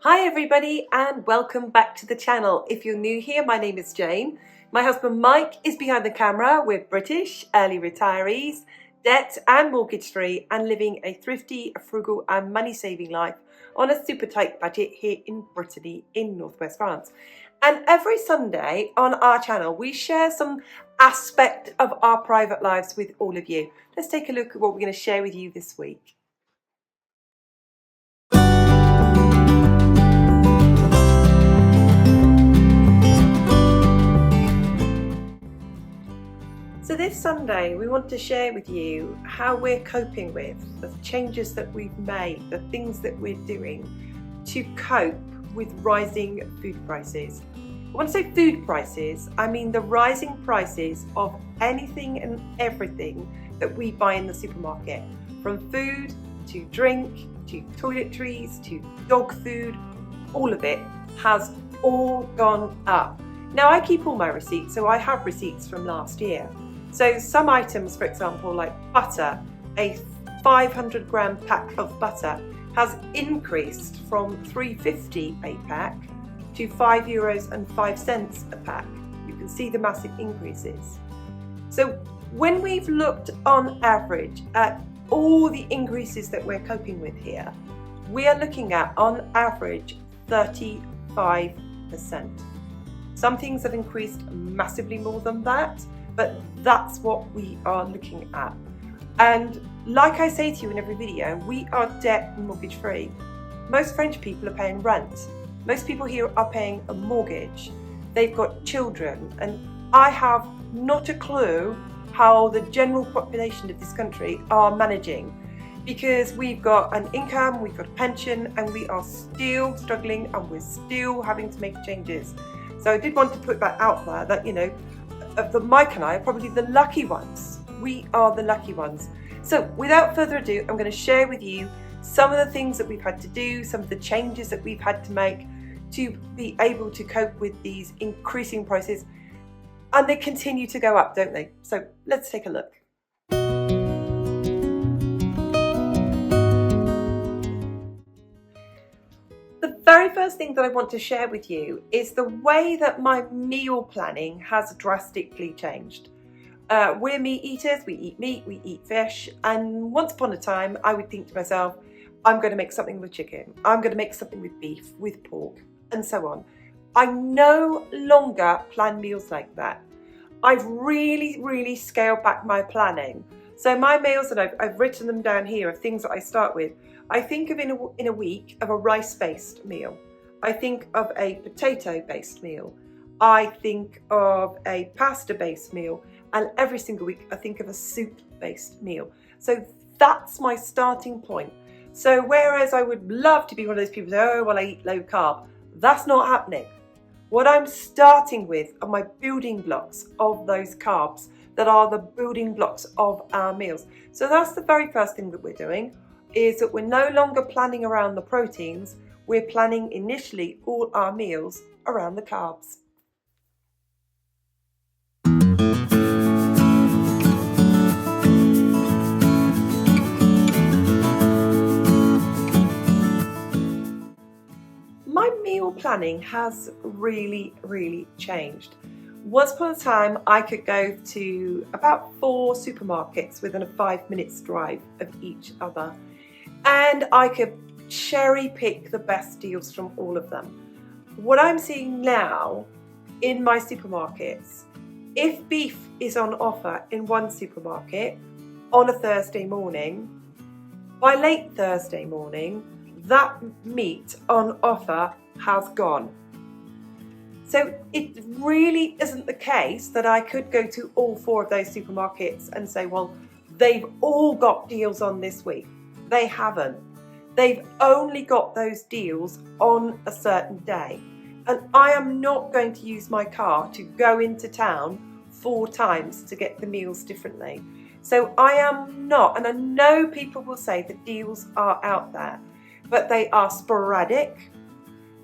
Hi everybody and welcome back to the channel. If you're new here, my name is Jane. My husband Mike is behind the camera. We're British, early retirees, debt and mortgage free and living a thrifty, frugal and money saving life on a super tight budget here in Brittany in northwest France. And every Sunday on our channel we share some aspect of our private lives with all of you. Let's take a look at what we're going to share with you this week. So this Sunday we want to share with you how we're coping with the changes that we've made, the things that we're doing to cope with rising food prices. When I say food prices, I mean the rising prices of anything and everything that we buy in the supermarket, from food to drink to toiletries to dog food. All of it has all gone up. Now I keep all my receipts, so I have receipts from last year. So some items, for example, like butter, a 500 gram pack of butter has increased from €3.50 a pack to €5.05 a pack. You can see the massive increases. So when we've looked on average at all the increases that we're coping with here, we are looking at on average 35%. Some things have increased massively more than that, but that's what we are looking at. And like I say to you in every video, we are debt and mortgage free. Most French people are paying rent. Most people here are paying a mortgage. They've got children, and I have not a clue how the general population of this country are managing, because we've got an income, we've got a pension, and we are still struggling and we're still having to make changes. So I did want to put that out there that, you know, Mike and I are probably the lucky ones. We are the lucky ones. So without further ado, I'm going to share with you some of the things that we've had to do, some of the changes that we've had to make to be able to cope with these increasing prices. And they continue to go up, don't they? So let's take a look. The very first thing that I want to share with you is the way that my meal planning has drastically changed. We're meat eaters, we eat meat, we eat fish, and once upon a time I would think to myself, I'm going to make something with chicken, I'm going to make something with beef, with pork, and so on. I no longer plan meals like that. I've really scaled back my planning. So my meals, and I've written them down here, of things that I start with. I think of in a week of a rice-based meal. I think of a potato-based meal. I think of a pasta-based meal. And every single week I think of a soup-based meal. So that's my starting point. So whereas I would love to be one of those people who say, oh, well, I eat low carb, that's not happening. What I'm starting with are my building blocks of those carbs that are the building blocks of our meals. So that's the very first thing that we're doing, is that we're no longer planning around the proteins, we're planning initially all our meals around the carbs. My meal planning has really changed. Once upon a time I could go to about 4 supermarkets within a 5 minutes drive of each other, and I could cherry pick the best deals from all of them. What I'm seeing now in my supermarkets, if beef is on offer in one supermarket on a Thursday morning, by late Thursday morning that meat on offer has gone. So it really isn't the case that I could go to all 4 of those supermarkets and say, well, they've all got deals on this week. They haven't. They've only got those deals on a certain day. And I am not going to use my car to go into town 4 times to get the meals differently. So I am not, and I know people will say the deals are out there, but they are sporadic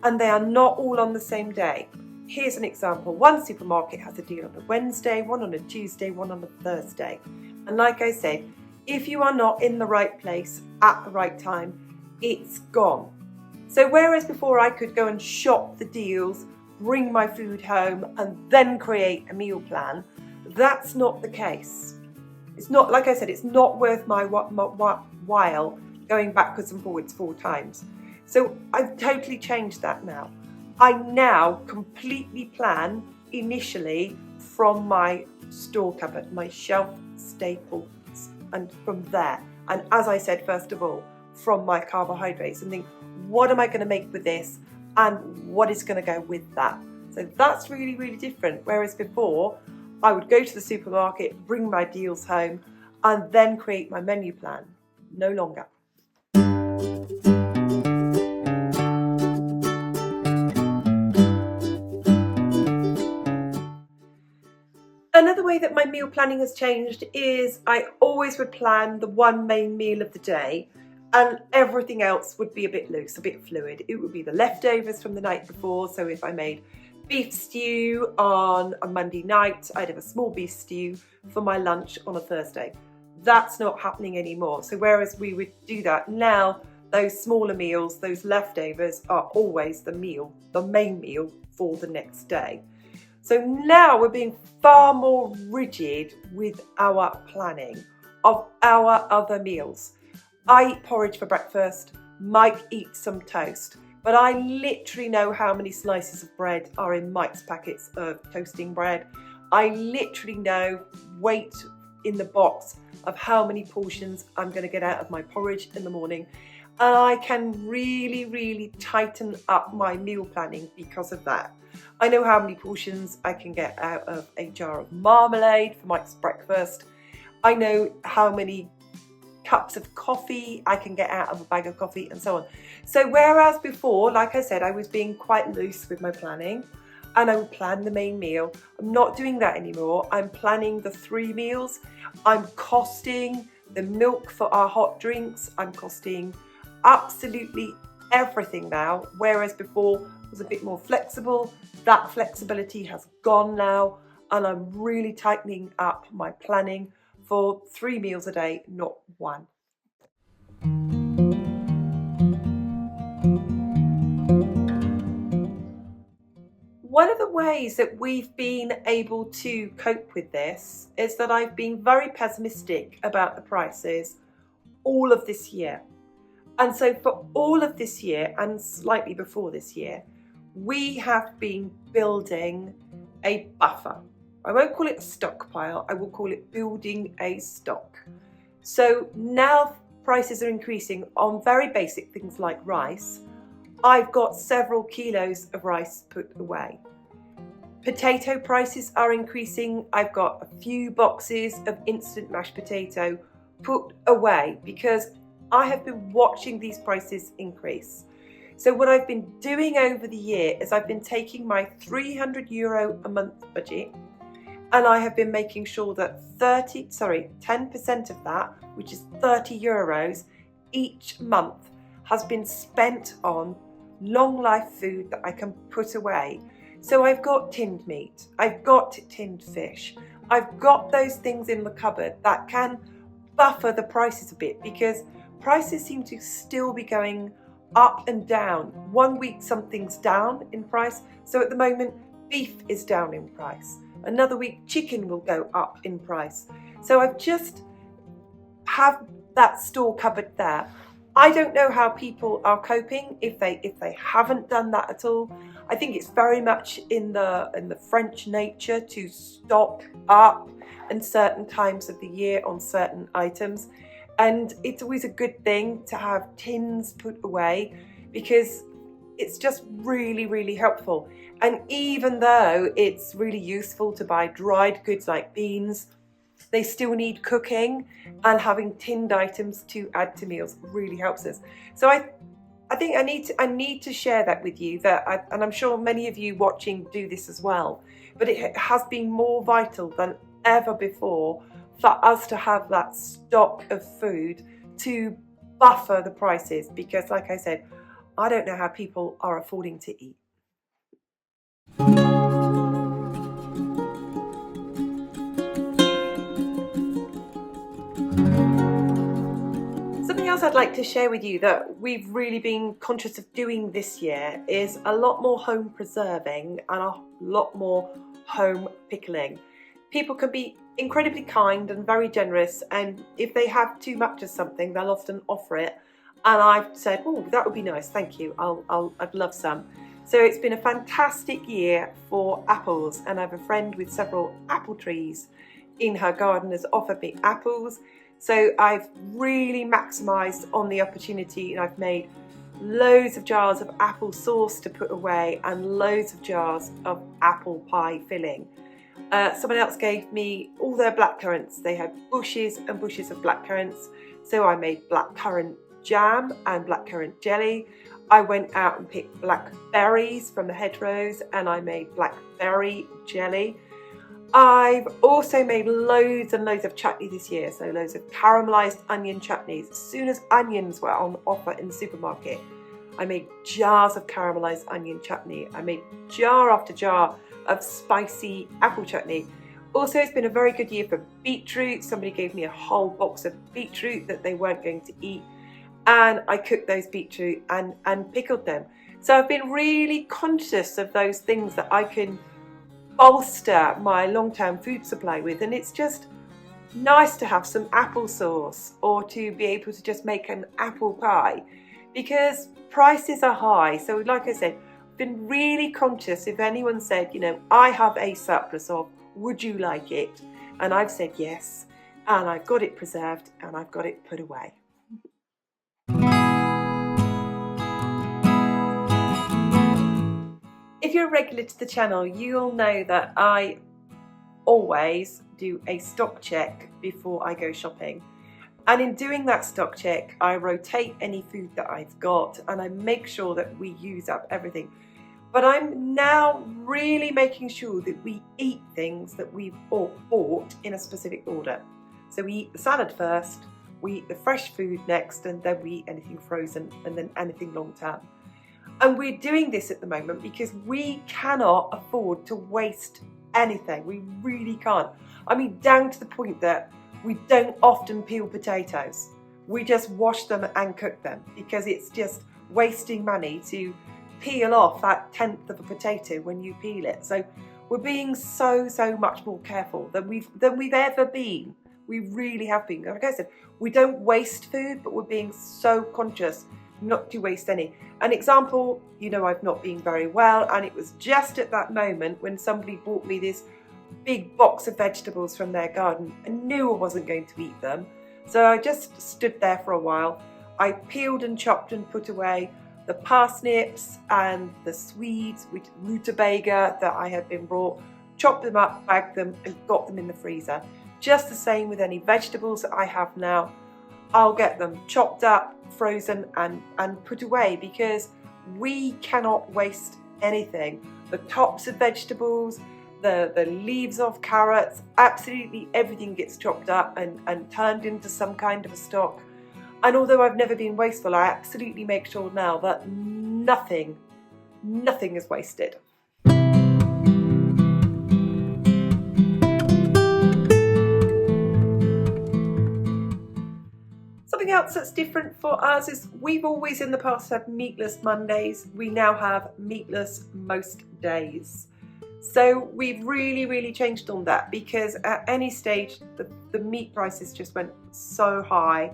and they are not all on the same day. Here's an example. One supermarket has a deal on a Wednesday, one on a Tuesday, one on a Thursday. And like I said, if you are not in the right place at the right time, it's gone. So whereas before I could go and shop the deals, bring my food home and then create a meal plan, that's not the case. It's not, like I said, it's not worth my while going backwards and forwards 4 times. So I've totally changed that now. I now completely plan initially from my store cupboard, my shelf staples, and from there. And as I said, first of all, from my carbohydrates, and think, what am I going to make with this and what is going to go with that? So that's really, really different. Whereas before, I would go to the supermarket, bring my deals home, and then create my menu plan. No longer. Another way that my meal planning has changed is I always would plan the one main meal of the day, and everything else would be a bit loose, a bit fluid. It would be the leftovers from the night before. So if I made beef stew on a Monday night, I'd have a small beef stew for my lunch on a Thursday. That's not happening anymore. So whereas we would do that, now those smaller meals, those leftovers are always the meal, the main meal for the next day. So now we're being far more rigid with our planning of our other meals. I eat porridge for breakfast, Mike eats some toast, but I literally know how many slices of bread are in Mike's packets of toasting bread. I literally know weight in the box of how many portions I'm going to get out of my porridge in the morning. And I can really, really tighten up my meal planning because of that. I know how many portions I can get out of a jar of marmalade for Mike's breakfast. I know how many cups of coffee I can get out of a bag of coffee, and so on. So whereas before, like I said, I was being quite loose with my planning and I would plan the main meal, I'm not doing that anymore. I'm planning the 3 meals. I'm costing the milk for our hot drinks. I'm costing absolutely everything now, whereas before it was a bit more flexible. That flexibility has gone now, and I'm really tightening up my planning for 3 meals a day, not 1. One of the ways that we've been able to cope with this is that I've been very pessimistic about the prices all of this year. And so for all of this year and slightly before this year, we have been building a buffer. I won't call it a stockpile, I will call it building a stock. So now prices are increasing on very basic things like rice. I've got several kilos of rice put away. Potato prices are increasing. I've got a few boxes of instant mashed potato put away because I have been watching these prices increase. So what I've been doing over the year is I've been taking my €300 a month budget, and I have been making sure that 10% of that, which is €30 each month, has been spent on long life food that I can put away. So I've got tinned meat, I've got tinned fish, I've got those things in the cupboard that can buffer the prices a bit, because prices seem to still be going up and down. One week something's down in price. So at the moment, beef is down in price. Another week, chicken will go up in price. So I've just have that store cupboard there. I don't know how people are coping if they haven't done that at all. I think it's very much in the French nature to stock up in certain times of the year on certain items. And it's always a good thing to have tins put away because it's just really, really helpful. And even though it's really useful to buy dried goods like beans, they still need cooking, and having tinned items to add to meals really helps us. So I think I need to share that with you, and I'm sure many of you watching do this as well, but it has been more vital than ever before for us to have that stock of food to buffer the prices, because like I said, I don't know how people are affording to eat. Something else I'd like to share with you that we've really been conscious of doing this year is a lot more home preserving and a lot more home pickling. People can be incredibly kind and very generous, and if they have too much of something, they'll often offer it. And I've said, oh, that would be nice, thank you, I'd love some. So it's been a fantastic year for apples, and I have a friend with several apple trees in her garden has offered me apples. So I've really maximised on the opportunity, and I've made loads of jars of apple sauce to put away and loads of jars of apple pie filling. Someone else gave me all their blackcurrants. They had bushes and bushes of blackcurrants. So I made blackcurrant jam and blackcurrant jelly. I went out and picked blackberries from the hedgerows and I made blackberry jelly. I've also made loads and loads of chutney this year, so loads of caramelised onion chutneys. As soon as onions were on offer in the supermarket, I made jars of caramelised onion chutney. I made jar after jar of spicy apple chutney. Also, it's been a very good year for beetroot. Somebody gave me a whole box of beetroot that they weren't going to eat, and I cooked those beetroot and pickled them. So I've been really conscious of those things that I can bolster my long-term food supply with, and it's just nice to have some applesauce or to be able to just make an apple pie because prices are high. So like I said, I've been really conscious. If anyone said, you know, I have a surplus of, would you like it? And I've said yes, and I've got it preserved and I've got it put away. If you're regular to the channel, you'll know that I always do a stock check before I go shopping. And in doing that stock check, I rotate any food that I've got and I make sure that we use up everything. But I'm now really making sure that we eat things that we've bought in a specific order. So we eat the salad first, we eat the fresh food next, and then we eat anything frozen and then anything long term. And we're doing this at the moment because we cannot afford to waste anything. We really can't. I mean, down to the point that we don't often peel potatoes. We just wash them and cook them because it's just wasting money to peel off that tenth of a potato when you peel it. So we're being so much more careful than we've ever been. We really have been. Like I said, we don't waste food, but we're being so conscious not to waste any. An example, you know, I've not been very well, and it was just at that moment when somebody bought me this big box of vegetables from their garden. I knew I wasn't going to eat them, so I just stood there for a while. I peeled and chopped and put away the parsnips and the Swedes with rutabaga that I had been brought, chopped them up, bagged them and got them in the freezer. Just the same with any vegetables that I have now. I'll get them chopped up, frozen and put away because we cannot waste anything. The tops of vegetables, the leaves of carrots, absolutely everything gets chopped up and turned into some kind of a stock. And although I've never been wasteful, I absolutely make sure now that nothing is wasted. Something else that's different for us is we've always in the past had meatless Mondays. We now have meatless most days. So we've really changed on that because at any stage the meat prices just went so high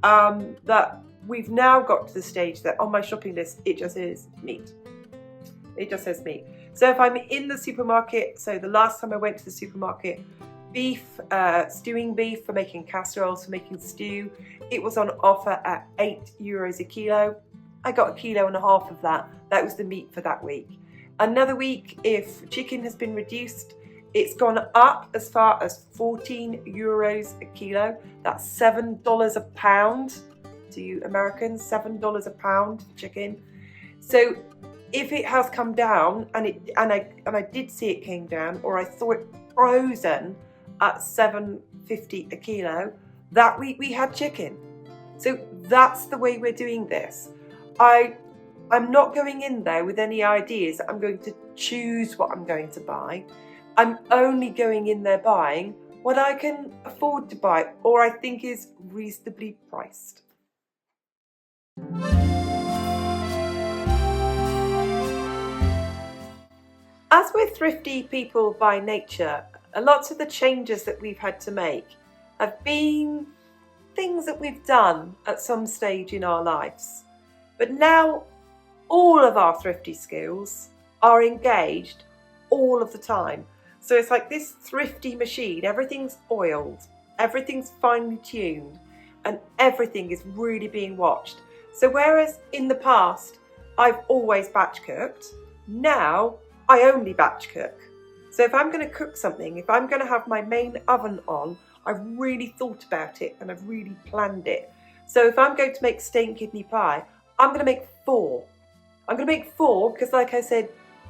that we've now got to the stage that on my shopping list it just is meat. It just says meat. So if I'm in the supermarket, so the last time I went to the supermarket, beef, stewing beef for making casseroles, for making stew, it was on offer at €8 a kilo. I got 1.5 kilos of that. That was the meat for that week. Another week, if chicken has been reduced, it's gone up as far as €14 a kilo. That's $7 a pound to you Americans, $7 a pound for chicken. So if it has come down, and I did see it came down, or I saw it frozen at $7.50 a kilo, that week we had chicken. So that's the way we're doing this. I'm not going in there with any ideas that I'm going to choose what I'm going to buy. I'm only going in there buying what I can afford to buy or I think is reasonably priced. As we're thrifty people by nature, a lot of the changes that we've had to make have been things that we've done at some stage in our lives. But now all of our thrifty skills are engaged all of the time. So it's like this thrifty machine, everything's oiled, everything's finely tuned, and everything is really being watched. So whereas in the past I've always batch cooked, now I only batch cook. So if I'm going to cook something, if I'm going to have my main oven on, I've really thought about it and I've really planned it. So if I'm going to make steak and kidney pie, I'm going to make 4. I'm going to make 4 because, like I said,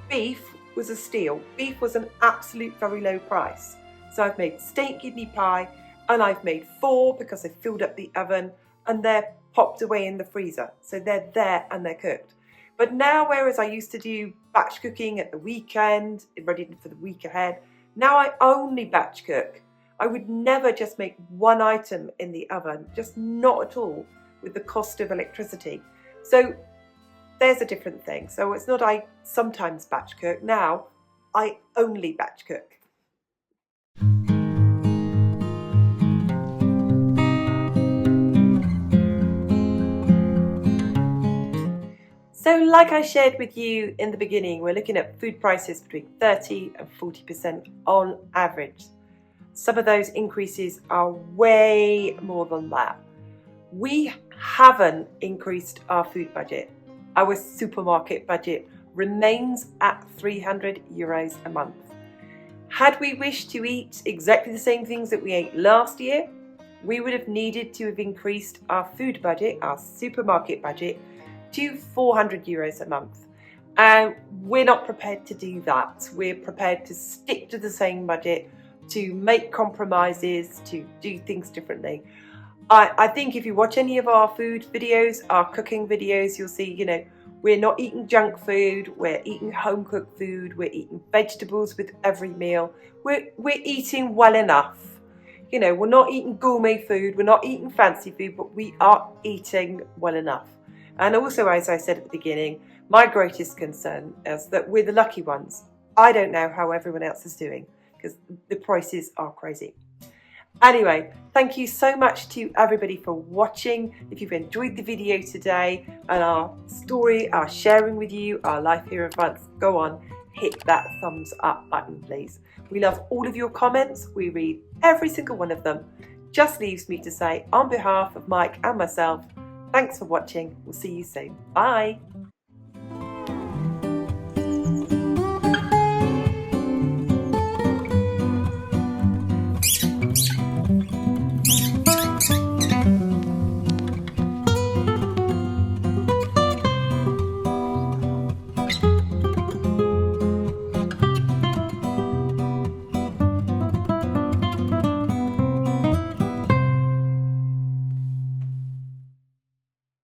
beef was a steal. Beef was an absolute very low price. So I've made steak kidney pie and I've made 4 because I filled up the oven and they're popped away in the freezer. So they're there and they're cooked. But now, whereas I used to do batch cooking at the weekend, ready for the week ahead, now I only batch cook. I would never just make one item in the oven, just not at all, with the cost of electricity. So there's a different thing. So it's not I sometimes batch cook, now I only batch cook. So like I shared with you in the beginning, we're looking at food prices between 30 and 40% on average. Some of those increases are way more than that. We haven't increased our food budget. Our supermarket budget remains at €300 a month. Had we wished to eat exactly the same things that we ate last year, we would have needed to have increased our food budget, our supermarket budget, to €400 a month. And we're not prepared to do that. We're prepared to stick to the same budget, to make compromises, to do things differently. I think if you watch any of our food videos, our cooking videos, you'll see, we're not eating junk food, we're eating home cooked food, we're eating vegetables with every meal. We're eating well enough. We're not eating gourmet food, we're not eating fancy food, but we are eating well enough. And also, as I said at the beginning, my greatest concern is that we're the lucky ones. I don't know how everyone else is doing because the prices are crazy. Anyway, thank you so much to everybody for watching. If you've enjoyed the video today and our story, our sharing with you, our life here in France, go on, hit that thumbs up button, please. We love all of your comments. We read every single one of them. Just leaves me to say, on behalf of Mike and myself, thanks for watching. We'll see you soon. Bye.